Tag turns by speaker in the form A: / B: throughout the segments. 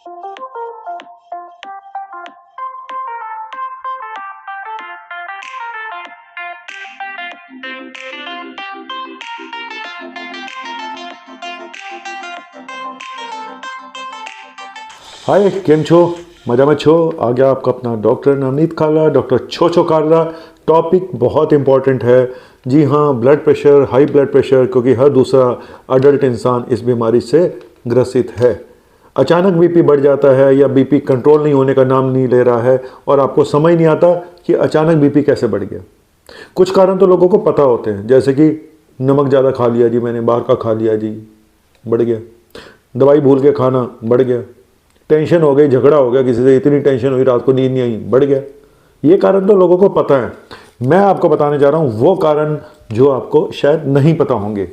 A: हाय केम छो मजा में छो आ गया आपका अपना डॉक्टर नवनीत खाला, डॉक्टर छो छो खाला। टॉपिक बहुत इंपॉर्टेंट है जी हाँ, blood pressure, high blood pressure, क्योंकि हर दूसरा अडल्ट इंसान इस बीमारी से ग्रसित है। अचानक बीपी बढ़ जाता है या बीपी कंट्रोल नहीं होने का नाम नहीं ले रहा है और आपको समझ नहीं आता कि अचानक बीपी कैसे बढ़ गया। कुछ कारण तो लोगों को पता होते हैं, जैसे कि नमक ज़्यादा खा लिया जी, मैंने बाहर का खा लिया जी, बढ़ गया। दवाई भूल के खाना, बढ़ गया। टेंशन हो गई, झगड़ा हो गया किसी से, इतनी टेंशन हुई रात को नींद नहीं आई, बढ़ गया। ये कारण तो लोगों को पता है। मैं आपको बताने जा रहा हूँ वो कारण जो आपको शायद नहीं पता होंगे।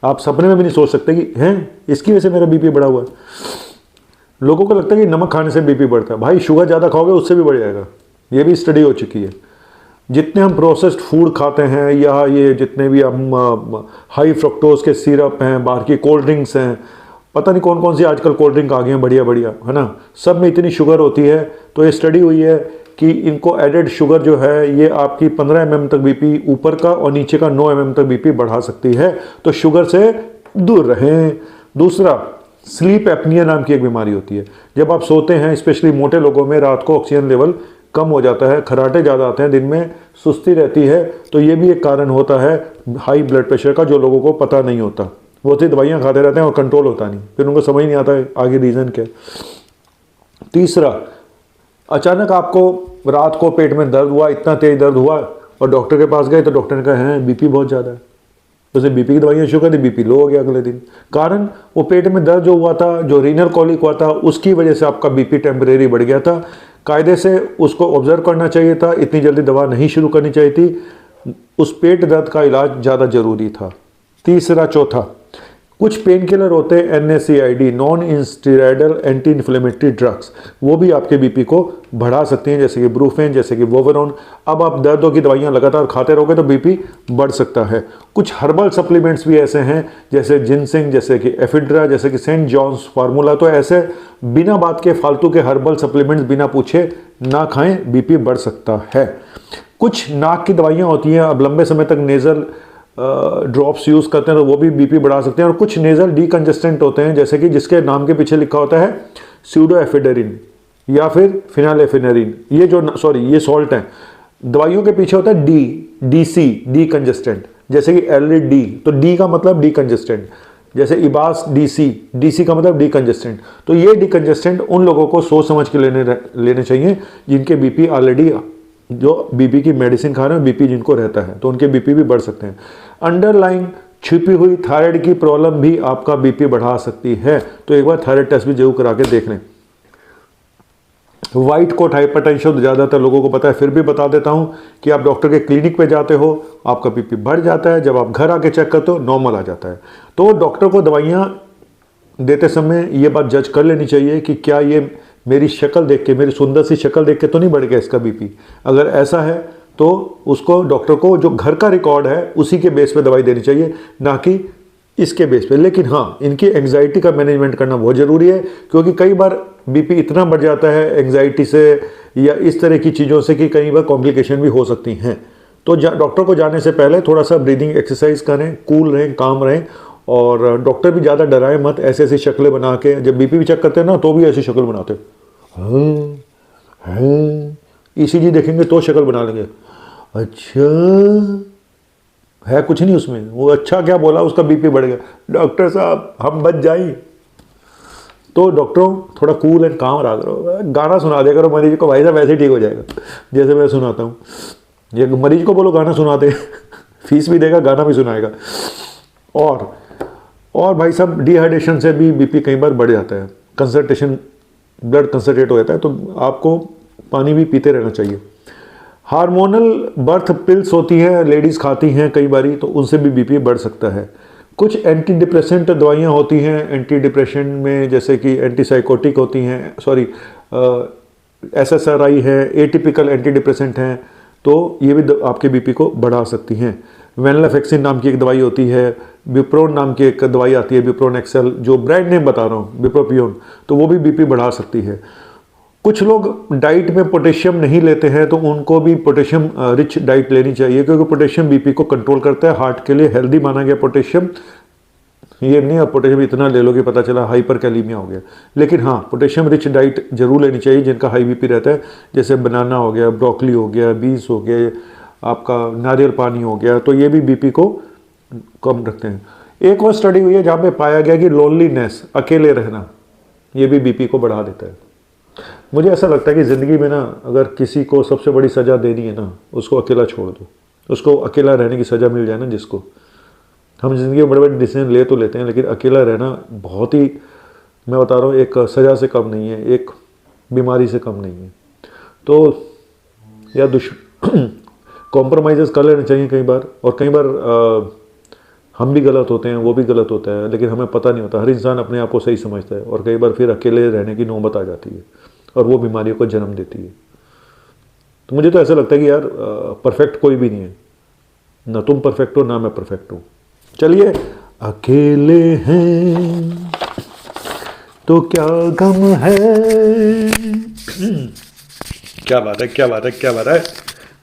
A: आप सपने में भी नहीं सोच सकते कि हैं इसकी वजह से मेरा बीपी बढ़ा हुआ है। लोगों को लगता है कि नमक खाने से बीपी बढ़ता है। भाई शुगर ज़्यादा खाओगे उससे भी बढ़ जाएगा, ये भी स्टडी हो चुकी है। जितने हम प्रोसेस्ड फूड खाते हैं या ये जितने भी हम हाई फ्रक्टोज के सिरप हैं, बाहर की कोल्ड ड्रिंक्स हैं, पता नहीं कौन कौन सी आजकल कोल्ड ड्रिंक आ गई हैं बढ़िया बढ़िया, है ना, सब में इतनी शुगर होती है। तो ये स्टडी हुई है कि इनको एडेड शुगर जो है ये आपकी 15 mm तक बीपी ऊपर का और नीचे का 9 mm तक बीपी बढ़ा सकती है। तो शुगर से दूर रहें। दूसरा, स्लीप एपनिया नाम की एक बीमारी होती है। जब आप सोते हैं, स्पेशली मोटे लोगों में रात को ऑक्सीजन लेवल कम हो जाता है, खराटे ज़्यादा आते हैं, दिन में सुस्ती रहती है। तो ये भी एक कारण होता है हाई ब्लड प्रेशर का, जो लोगों को पता नहीं होता। वो तो दवाइयाँ खाते रहते हैं और कंट्रोल होता नहीं, फिर उनको समझ नहीं आता है आगे रीज़न क्या। तीसरा, अचानक आपको रात को पेट में दर्द हुआ, इतना तेज दर्द हुआ और डॉक्टर के पास गए तो डॉक्टर ने कहा है बीपी बहुत ज़्यादा है। तो उसे बीपी की दवाइयाँ शुरू कर दी, बीपी लो हो गया अगले दिन। कारण वो पेट में दर्द जो हुआ था, जो रीनल कॉलिक हुआ था, उसकी वजह से आपका बीपी टेम्परेरी बढ़ गया था। कायदे से उसको ऑब्जर्व करना चाहिए था, इतनी जल्दी दवा नहीं शुरू करनी चाहिए थी। उस पेट दर्द का इलाज ज़्यादा जरूरी था। तीसरा, चौथा, कुछ पेन किलर होते हैं NSAID, non steroidal anti inflammatory drugs, वो भी आपके बीपी को बढ़ा सकती हैं, जैसे कि ब्रूफेन, जैसे कि वोवरोन। अब आप दर्दों की दवाइयाँ लगातार खाते रहोगे तो बीपी बढ़ सकता है। कुछ हर्बल सप्लीमेंट्स भी ऐसे हैं, जैसे जिनसिंग, जैसे कि एफिड्रा, जैसे कि सेंट जॉन्स फार्मूला। तो ऐसे बिना बात के फालतू के हर्बल सप्लीमेंट्स बिना पूछे ना खाएं, बीपी बढ़ सकता है। कुछ नाक की दवाइयाँ होती हैं, अब लंबे समय तक नेज़ल ड्रॉप्स यूज़ करते हैं तो वो भी बीपी बढ़ा सकते हैं। और कुछ नेज़ल डीकंजेस्टेंट होते हैं, जैसे कि जिसके नाम के पीछे लिखा होता है स्यूडोएफेड्रिन या फिर फिनालेफिनेरिन, ये जो ये सॉल्ट हैं, दवाइयों के पीछे होता है डीसी, डीकंजेस्टेंट, जैसे कि एलडी, तो डी का मतलब डीकंजेस्टेंट, जैसे इबास डीसी का मतलब डीकंजेस्टेंट। तो ये डीकंजेस्टेंट उन लोगों को सोच समझ के लेने चाहिए जिनके बीपी ऑलरेडी, जो बीपी की मेडिसिन खा रहे हैं, बीपी जिनको रहता है, तो उनके बीपी भी बढ़ सकते हैं। अंडरलाइंग छिपी हुई थायराइड की प्रॉब्लम भी आपका बीपी बढ़ा सकती है, तो एक बार थायराइड टेस्ट भी जरूर करा के देख लें। व्हाइट कोट हाइपरटेंशन तो ज़्यादातर लोगों को पता है, फिर भी बता देता हूं कि आप डॉक्टर के क्लिनिक पे जाते हो, आपका बीपी बढ़ जाता है, जब आप घर आके चेक करते हो नॉर्मल आ जाता है। तो डॉक्टर को दवाइयाँ देते समय ये बात जज कर लेनी चाहिए कि क्या ये मेरी शक्ल देख के, मेरी सुंदर सी शक्ल देख के तो नहीं बढ़ गया इसका बीपी। अगर ऐसा है तो उसको, डॉक्टर को जो घर का रिकॉर्ड है उसी के बेस पे दवाई देनी चाहिए, ना कि इसके बेस पे। लेकिन हाँ, इनकी एंग्जाइटी का मैनेजमेंट करना बहुत ज़रूरी है, क्योंकि कई बार बीपी इतना बढ़ जाता है एंग्जाइटी से या इस तरह की चीज़ों से कि कई बार कॉम्प्लिकेशन भी हो सकती हैं। तो डॉक्टर को जाने से पहले थोड़ा सा ब्रीदिंग एक्सरसाइज करें, कूल रहें, काम रहें, और डॉक्टर भी ज़्यादा डराए मत। ऐसी ऐसी शक्लें बना के, जब बीपी भी चेक करते हैं ना तो भी ऐसी शक्ल बनाते हैं, ECG देखेंगे तो शक्ल बना लेंगे, अच्छा है कुछ नहीं उसमें, वो अच्छा क्या बोला उसका बीपी बढ़ गया, डॉक्टर साहब हम बच जाएं। तो डॉक्टरों थोड़ा कूल एंड काम रहा करो, गाना सुना दिया करो मरीज को, भाई साहब वैसे ठीक हो जाएगा, जैसे मैं सुनाता हूँ। ये मरीज को बोलो गाना सुना दे, फीस भी देगा, गाना भी सुनाएगा। और भाई साहब डिहाइड्रेशन से भी बीपी कई बार बढ़ जाता है, कंसंट्रेशन, ब्लड कंसंट्रेट हो जाता है, तो आपको पानी भी पीते रहना चाहिए। हार्मोनल बर्थ पिल्स होती हैं, लेडीज़ खाती हैं कई बारी, तो उनसे भी बीपी बढ़ सकता है। कुछ एंटी डिप्रेसेंट दवाइयाँ होती हैं एंटी डिप्रेशन में, जैसे कि एंटीसाइकोटिक होती हैं, SSRI है, एटिपिकल एंटी डिप्रेसेंट हैं, तो ये भी आपके बीपी को बढ़ा सकती हैं। वेनलाफेक्सिन नाम की एक दवाई होती है, विप्रोन नाम की एक दवाई आती है, विप्रोन एक्सेल, जो ब्रांड नेम बता रहा हूँ, विप्रोपियोन, तो वो भी बीपी बढ़ा सकती है। कुछ लोग डाइट में पोटेशियम नहीं लेते हैं, तो उनको भी पोटेशियम रिच डाइट लेनी चाहिए, क्योंकि पोटेशियम बीपी को कंट्रोल करता है। हार्ट के लिए हेल्दी माना गया पोटेशियम। ये नहीं आप पोटेशियम इतना ले लो कि पता चला हाइपर कैलीमिया हो गया, लेकिन हाँ पोटेशियम रिच डाइट जरूर लेनी चाहिए जिनका हाई बीपी रहता है, जैसे बनाना हो गया, ब्रोकली हो गया, बीन्स हो गए, आपका नारियल पानी हो गया, तो ये भी बीपी को कम रखते हैं। एक और स्टडी हुई है जहाँ पे पाया गया कि लोनलीनेस, अकेले रहना, ये भी बीपी को बढ़ा देता है। मुझे ऐसा लगता है कि ज़िंदगी में ना अगर किसी को सबसे बड़ी सज़ा देनी है ना, उसको अकेला छोड़ दो, उसको अकेला रहने की सज़ा मिल जाए ना जिसको। हम ज़िंदगी में बड़े बड़े डिसीजन ले तो लेते हैं, लेकिन अकेला रहना बहुत ही, मैं बता रहा हूँ, एक सज़ा से कम नहीं है, एक बीमारी से कम नहीं है। तो या कॉम्प्रोमाइज़ कर लेने चाहिए कई बार, और कई बार हम भी गलत होते हैं, वो भी गलत होता है, लेकिन हमें पता नहीं होता। हर इंसान अपने आप को सही समझता है, और कई बार फिर अकेले रहने की नौबत आ जाती है, और वो बीमारियों को जन्म देती है। तो मुझे तो ऐसा लगता है कि यार परफेक्ट कोई भी नहीं है, ना तुम परफेक्ट हो ना मैं परफेक्ट हूँ। चलिए, अकेले हैं तो क्या गम है, क्या बात है, क्या बात है, क्या बात है।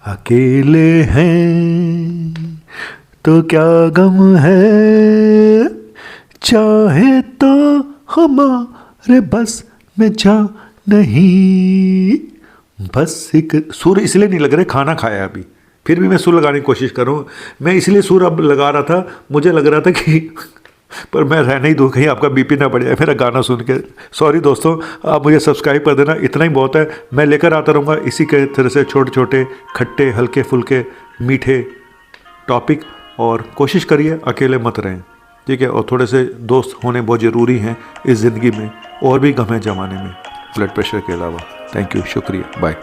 A: अकेले हैं तो क्या गम है, चाहे तो हमारे बस में जा नहीं। बस एक सुर इसलिए नहीं लग रहे, खाना खाया अभी, फिर भी मैं सुर लगाने की कोशिश कर रहा हूँ। मैं इसलिए सुर अब लगा रहा था, मुझे लग रहा था कि पर मैं रहने ही दूँ, कहीं आपका बीपी ना बढ़ जाए मेरा गाना सुन के। सॉरी दोस्तों, आप मुझे सब्सक्राइब कर देना, इतना ही बहुत है। मैं लेकर आता रहूँगा इसी के तरह से छोटे छोटे खट्टे हल्के फुल्के मीठे टॉपिक, और कोशिश करिए अकेले मत रहें, ठीक है। और थोड़े से दोस्त होने बहुत ज़रूरी हैं इस ज़िंदगी में, और भी गम है ज़माने में ब्लड प्रेशर के अलावा। थैंक यू, शुक्रिया, बाय।